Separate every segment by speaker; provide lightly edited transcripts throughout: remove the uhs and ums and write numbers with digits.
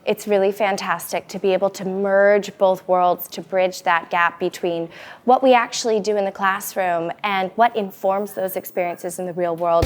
Speaker 1: It's really fantastic to be able to merge both worlds, to bridge that gap between what we actually do in the classroom and what informs those experiences in the real world.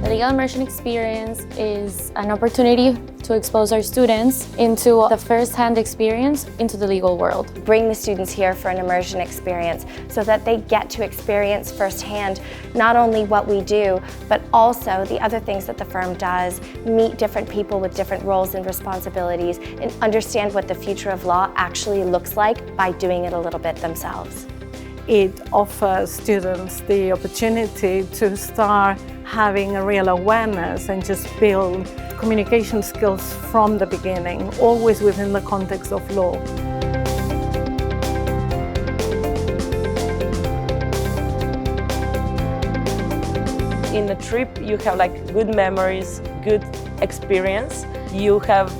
Speaker 2: The Legal Immersion Experience is an opportunity to expose our students into the first-hand experience into the legal world.
Speaker 1: Bring the students here for an immersion experience so that they get to experience firsthand not only what we do, but also the other things that the firm does, meet different people with different roles and responsibilities, and understand what the future of law actually looks like by doing it a little bit themselves.
Speaker 3: It offers students the opportunity to start having a real awareness and just build communication skills from the beginning, always within the context of law.
Speaker 4: In a trip, you have good memories, good experience. You have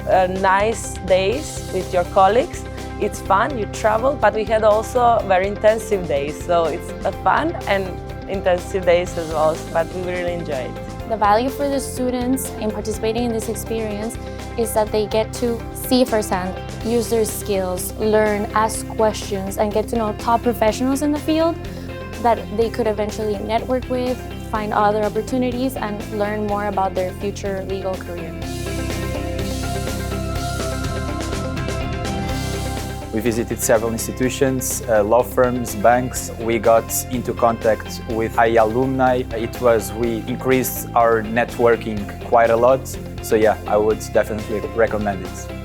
Speaker 4: nice days with your colleagues. It's fun, you travel, but we had also very intensive days. So it's a fun and intensive days as well, but we really enjoy it.
Speaker 2: The value for the students in participating in this experience is that they get to see firsthand, use their skills, learn, ask questions, and get to know top professionals in the field that they could eventually network with, find other opportunities, and learn more about their future legal career.
Speaker 5: We visited several institutions, law firms, banks. We got into contact with IE alumni. We increased our networking quite a lot. So yeah, I would definitely recommend it.